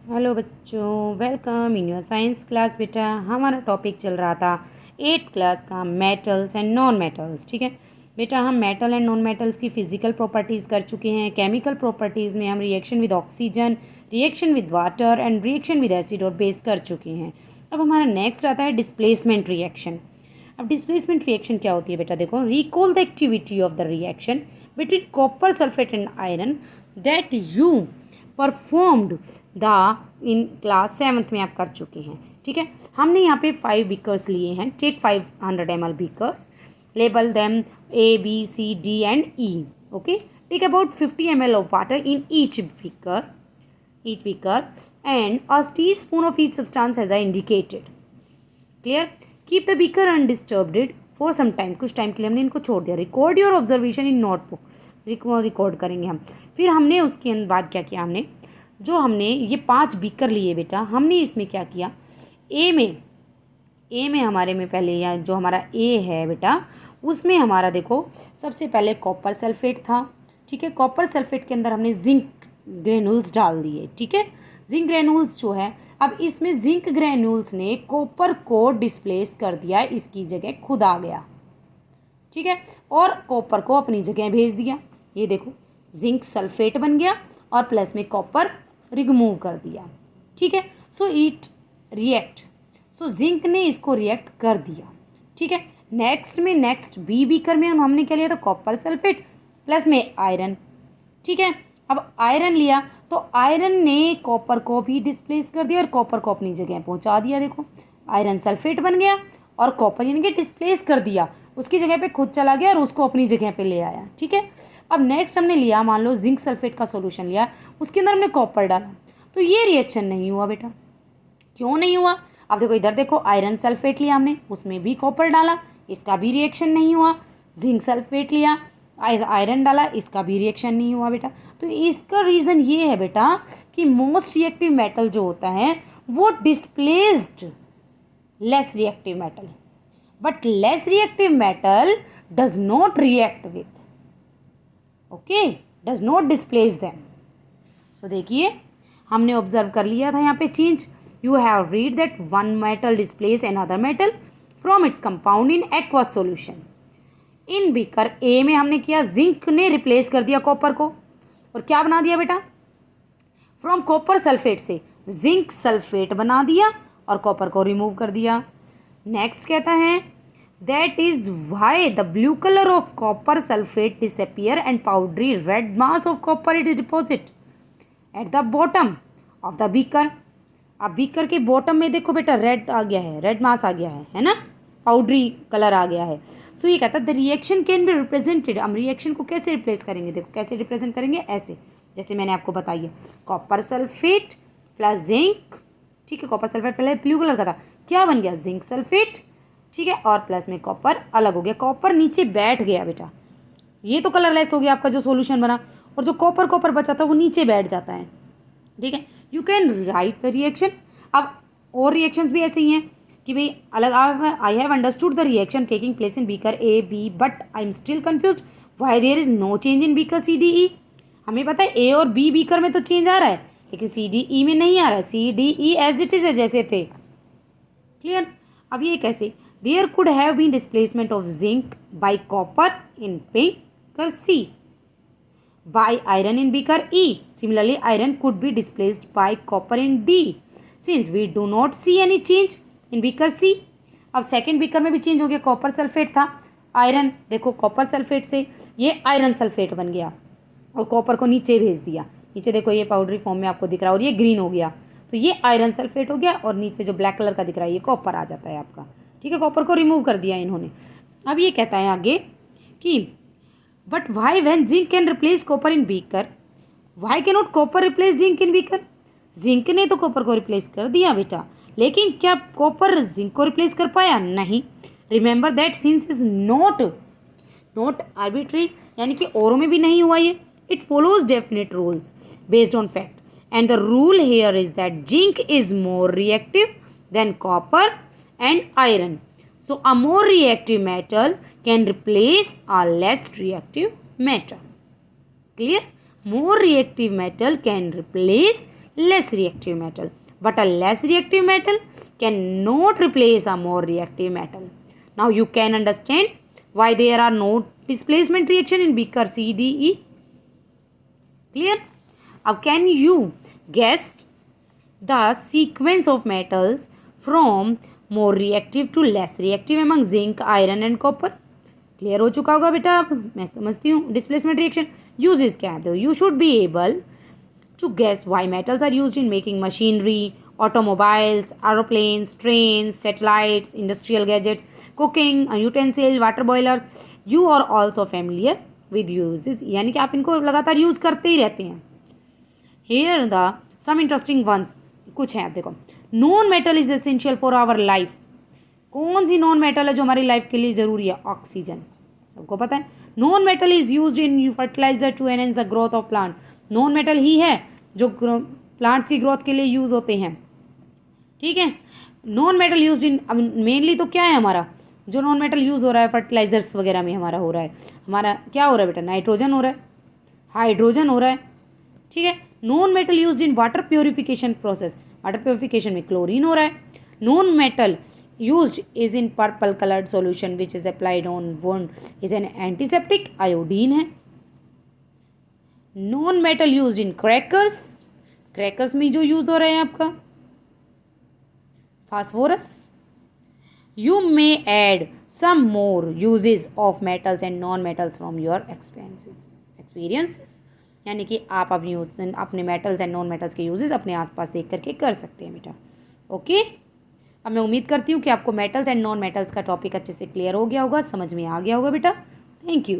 Hello बच्चों, welcome in your science class. बेटा हमारा टॉपिक चल रहा था 8th क्लास का मेटल्स एंड नॉन मेटल्स। ठीक है बेटा, हम मेटल एंड नॉन मेटल्स की फिजिकल प्रॉपर्टीज़ कर चुके हैं। केमिकल प्रॉपर्टीज़ में हम reaction with oxygen, reaction with water and reaction with acid और बेस कर चुके हैं। अब हमारा नेक्स्ट आता है डिस्प्लेसमेंट रिएक्शन। अब डिस्प्लेसमेंट रिएक्शन क्या होती है बेटा? देखो, recall the activity of the reaction between copper sulphate and iron that you performed the in class 7th में आप कर चुके हैं। ठीक है, हमने यहाँ पे 5 बीकर्स लिए हैं। Take 500 ml beakers, label them A, B, C, D and E. Okay, take about 50 ml of water in each beaker and a teaspoon of each substance as I indicated. Clear? Keep the beaker undisturbed for some time. कुछ time के लिए हमने इनको छोड़ दिया। Record your observation in notebook. Record करेंगे हम। फिर हमने उसके बाद क्या किया, हमने ये 5 बीकर लिए बेटा। हमने इसमें क्या किया, ए में हमारे में पहले या जो हमारा ए है बेटा, उसमें हमारा देखो सबसे पहले कॉपर सल्फेट था। ठीक है, कॉपर सल्फेट के अंदर हमने जिंक ग्रेनुल्स डाल दिए। ठीक है, जिंक ग्रेनुल्स जो है, अब इसमें जिंक ग्रेनुल्स ने कॉपर को डिस्प्लेस कर दिया, इसकी जगह खुद आ गया। ठीक है, और कॉपर को अपनी जगह भेज दिया। ये देखो, जिंक सल्फेट बन गया और प्लस में कॉपर रिमूव कर दिया। ठीक है, so it react, so zinc ने इसको रिएक्ट कर दिया। ठीक है, नेक्स्ट बी बीकर में हमने क्या लिया था, कॉपर सल्फेट प्लस में आयरन। ठीक है, अब आयरन लिया तो आयरन ने कॉपर को भी डिस्प्लेस कर दिया और कॉपर को अपनी जगह पहुंचा दिया। देखो, आयरन सल्फेट बन गया और कॉपर यानी कि डिस्प्लेस कर दिया, उसकी जगह पे खुद चला गया और उसको अपनी जगह पे ले आया। ठीक है, अब नेक्स्ट हमने लिया, मान लो जिंक सल्फेट का सॉल्यूशन लिया, उसके अंदर हमने कॉपर डाला, तो ये रिएक्शन नहीं हुआ बेटा। क्यों नहीं हुआ? अब देखो, इधर देखो, आयरन सल्फेट लिया हमने, उसमें भी कॉपर डाला, इसका भी रिएक्शन नहीं हुआ। जिंक सल्फेट लिया, आयरन डाला, इसका भी रिएक्शन नहीं हुआ बेटा। तो इसका रीज़न ये है बेटा कि मोस्ट रिएक्टिव मेटल जो होता है वो displaced less reactive metal, but less reactive metal does not react with, okay, does not displace them. So देखिए, हमने ऑब्जर्व कर लिया था यहाँ पे change. You have read that one metal displace another metal from its compound in aqueous solution. In beaker A में हमने किया, जिंक ने रिप्लेस कर दिया कॉपर को और क्या बना दिया बेटा, फ्रॉम कॉपर सल्फेट से जिंक सल्फेट बना दिया और कॉपर को रिमूव कर दिया। नेक्स्ट कहता है, that is why the blue colour of copper sulphate disappear and powdery red mass of copper it is deposit at the bottom of the beaker. अब बीकर के बॉटम में देखो बेटा, रेड आ गया है, रेड मास आ गया है ना, पाउडरी कलर आ गया है। सो ये कहता है the reaction can be represented. हम रिएक्शन को कैसे रिप्लेस करेंगे, देखो कैसे रिप्रेजेंट करेंगे, ऐसे जैसे मैंने आपको बताई है, कॉपर सल्फेट प्लस जिंक। ठीक है, कॉपर सल्फेट पहले ब्लू कलर का था, क्या बन गया, जिंक सल्फेट। ठीक है, और प्लस में कॉपर अलग हो गया, कॉपर नीचे बैठ गया बेटा, ये तो कलरलेस हो गया आपका जो सॉल्यूशन बना, और जो कॉपर बचा था वो नीचे बैठ जाता है। ठीक है, you can write the reaction. अब और रिएक्शंस भी ऐसे ही हैं कि भाई अलग, I have understood the reaction taking place in beaker A B but I am still confused why there is no change in beaker C D E. हमें पता है ए और बी बीकर में तो चेंज आ रहा है, लेकिन सी डी ई में नहीं आ रहा है, C D E as it is है जैसे थे। क्लियर? अब ये कैसे, there could have been displacement of zinc by copper in beaker C, by iron in beaker E. Similarly, iron could be displaced by copper in D. Since we do not see any change in beaker C. अब second beaker में भी change हो गया, copper sulphate था, iron, देखो copper sulphate से ये iron sulphate बन गया और कॉपर को नीचे भेज दिया। नीचे देखो ये पाउडरी फॉर्म में आपको दिख रहा है और ये ग्रीन हो गया, तो ये आयरन सल्फेट हो गया और नीचे जो ब्लैक कलर का दिख रहा है ये कॉपर आ जाता है आपका। ठीक है, कॉपर को रिमूव कर दिया इन्होंने। अब ये कहता है आगे कि but why when zinc can replace copper in beaker, why cannot copper replace zinc in beaker? Zinc ने तो कॉपर को रिप्लेस कर दिया बेटा, लेकिन क्या कॉपर जिंक को रिप्लेस कर पाया? नहीं। Remember that since is not arbitrary, यानी कि औरों में भी नहीं हुआ ये, it follows definite rules based on fact and the rule here is that zinc is more reactive than copper and iron. So a more reactive metal can replace a less reactive metal. Clear? More reactive metal can replace less reactive metal. But a less reactive metal cannot replace a more reactive metal. Now you can understand why there are no displacement reaction in beaker CDE. Clear? Now can you guess the sequence of metals from more reactive to less reactive among zinc, iron and copper? Clear हो चुका होगा बेटा अब मैं समझती हूँ displacement reaction uses क्या है तो you should be able to guess why metals are used in making machinery automobiles, aeroplanes, trains, satellites, industrial gadgets, cooking, utensils, water boilers. You are also familiar with uses यानी कि आप इनको लगातार use करते ही रहते हैं. Here the some interesting ones कुछ हैं आप देखो. Non metal is essential for our life. कौन सी नॉन मेटल है जो हमारी लाइफ के लिए ज़रूरी है? ऑक्सीजन. सबको पता है. Non metal is use in fertilizer to enhance the growth of plants. Non metal ही है जो प्लांट्स की ग्रोथ के लिए यूज़ होते हैं. ठीक है. Non metal use in mainly तो क्या है हमारा जो नॉन मेटल यूज़ हो रहा है फर्टिलाइजर्स वगैरह में हमारा हो रहा है. हमारा क्या हो रहा है बेटा? नाइट्रोजन हो रहा है, हाइड्रोजन हो रहा है. ठीक है. Non metal use in water purification process. Water purification में क्लोरीन हो रहा है. Non metal used is in purple colored solution which is applied on wound is an antiseptic. iodine है. non metal used in crackers. crackers में जो use हो रहा है आपका phosphorus. you may add some more uses of metals and non metals from your experiences यानी कि आप अपने मेटल्स एंड नॉन मेटल्स के यूजेस अपने आसपास देख करके कर सकते हैं बेटा. ओके. अब मैं उम्मीद करती हूँ कि आपको मेटल्स एंड नॉन मेटल्स का टॉपिक अच्छे से क्लियर हो गया होगा, समझ में आ गया होगा बेटा. Thank you.